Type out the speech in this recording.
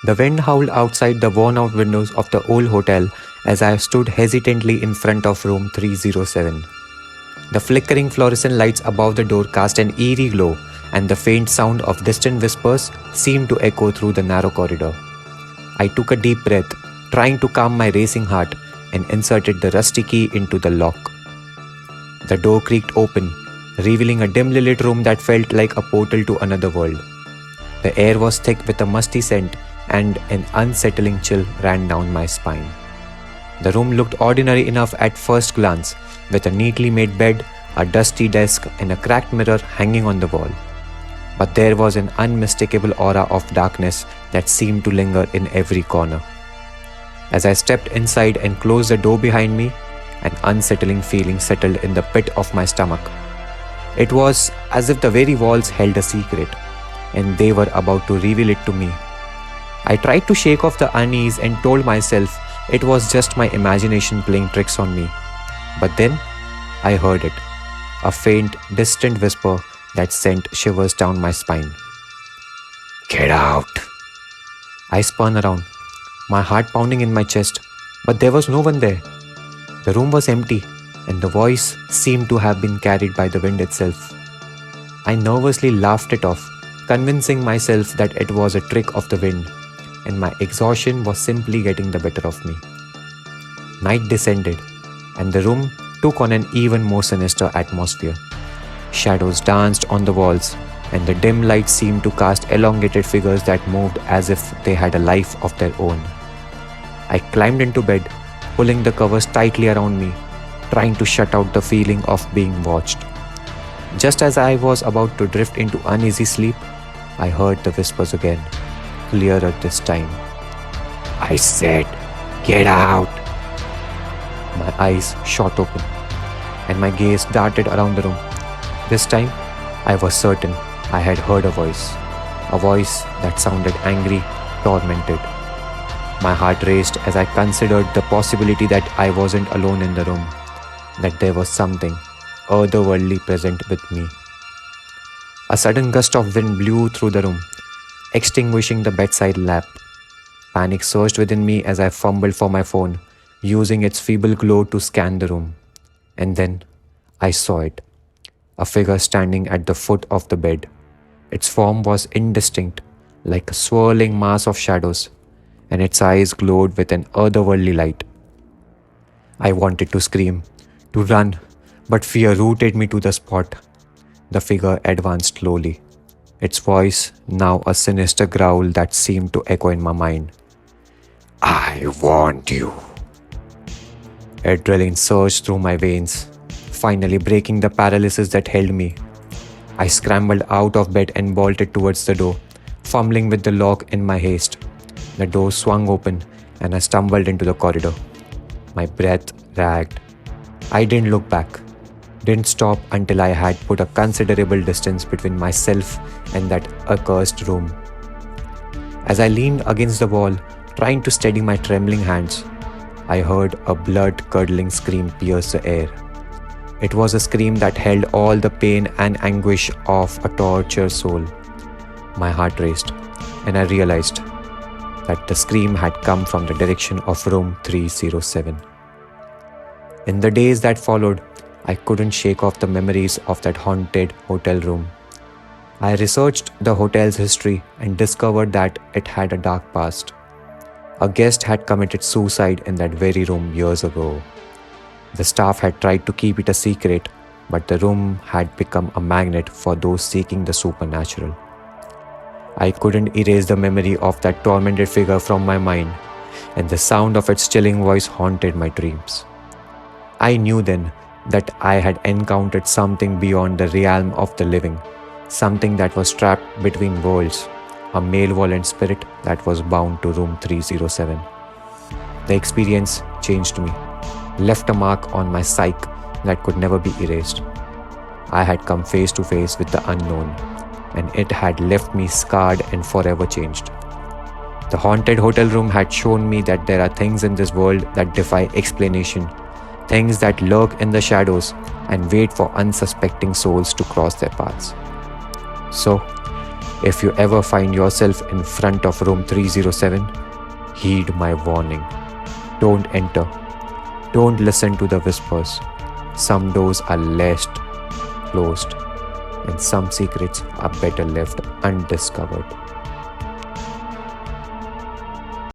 The wind howled outside the worn-out windows of the old hotel as I stood hesitantly in front of room 307. The flickering fluorescent lights above the door cast an eerie glow, and the faint sound of distant whispers seemed to echo through the narrow corridor. I took a deep breath, trying to calm my racing heart, and inserted the rusty key into the lock. The door creaked open, revealing a dimly lit room that felt like a portal to another world. The air was thick with a musty scent, and an unsettling chill ran down my spine. The room looked ordinary enough at first glance, with a neatly made bed, a dusty desk, and a cracked mirror hanging on the wall. But there was an unmistakable aura of darkness that seemed to linger in every corner. As I stepped inside and closed the door behind me, an unsettling feeling settled in the pit of my stomach. It was as if the very walls held a secret, and they were about to reveal it to me. I tried to shake off the unease and told myself it was just my imagination playing tricks on me. But then I heard it, a faint, distant whisper that sent shivers down my spine. "Get out!" I spun around, my heart pounding in my chest, but there was no one there. The room was empty, and the voice seemed to have been carried by the wind itself. I nervously laughed it off, convincing myself that it was a trick of the wind, and my exhaustion was simply getting the better of me. Night descended, and the room took on an even more sinister atmosphere. Shadows danced on the walls, and the dim light seemed to cast elongated figures that moved as if they had a life of their own. I climbed into bed, pulling the covers tightly around me, trying to shut out the feeling of being watched. Just as I was about to drift into uneasy sleep, I heard the whispers again, clearer this time. "I said, get out!" My eyes shot open, and my gaze darted around the room. This time, I was certain I had heard a voice that sounded angry, tormented. My heart raced as I considered the possibility that I wasn't alone in the room, that there was something otherworldly present with me. A sudden gust of wind blew through the room, extinguishing the bedside lamp. Panic surged within me as I fumbled for my phone, using its feeble glow to scan the room. And then I saw it, a figure standing at the foot of the bed. Its form was indistinct, like a swirling mass of shadows, and its eyes glowed with an otherworldly light. I wanted to scream, to run, but fear rooted me to the spot. The figure advanced slowly, its voice now a sinister growl that seemed to echo in my mind. "I want you." Adrenaline surged through my veins, finally breaking the paralysis that held me. I scrambled out of bed and bolted towards the door, fumbling with the lock in my haste. The door swung open, and I stumbled into the corridor. My breath dragged. I didn't look back, didn't stop until I had put a considerable distance between myself and that accursed room. As I leaned against the wall, trying to steady my trembling hands, I heard a blood-curdling scream pierce the air. It was a scream that held all the pain and anguish of a tortured soul. My heart raced, and I realized that the scream had come from the direction of room 307. In the days that followed, I couldn't shake off the memories of that haunted hotel room. I researched the hotel's history and discovered that it had a dark past. A guest had committed suicide in that very room years ago. The staff had tried to keep it a secret, but the room had become a magnet for those seeking the supernatural. I couldn't erase the memory of that tormented figure from my mind, and the sound of its chilling voice haunted my dreams. I knew then that I had encountered something beyond the realm of the living, something that was trapped between worlds, a malevolent spirit that was bound to room 307. The experience changed me, left a mark on my psyche that could never be erased. I had come face to face with the unknown, and it had left me scarred and forever changed. The haunted hotel room had shown me that there are things in this world that defy explanation, things that lurk in the shadows and wait for unsuspecting souls to cross their paths. So, If you ever find yourself in front of room 307, heed my warning. Don't enter. Don't listen to the whispers. Some doors are latched, closed, and some secrets are better left undiscovered.